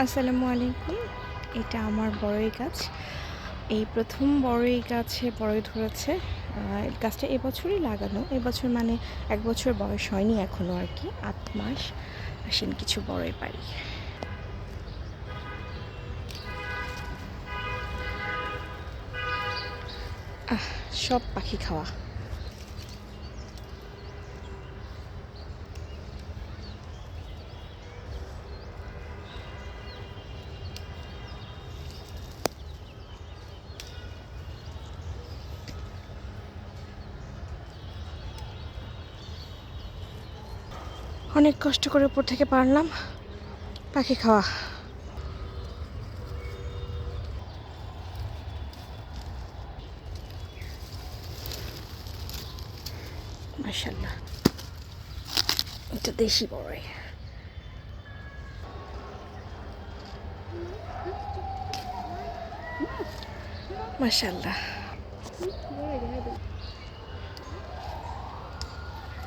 আসসালামু আলাইকুম। এটা আমার বড়ই গাছ। এই প্রথম বড়ই গাছে বড়ই ধরেছে। গাছটা এবছরই লাগানো। এবছর মানে ১ বছর বয়স হয়নি এখনও আর কি, ৮ মাস। আসেন কিছু বড়ই পারি। সব পাখি খাওয়া। অনেক কষ্ট করে উপর থেকে পারলাম, পাখি খাওয়া। মাশাআল্লাহ, এটা দেশি বড়ই। মাশাআল্লাহ।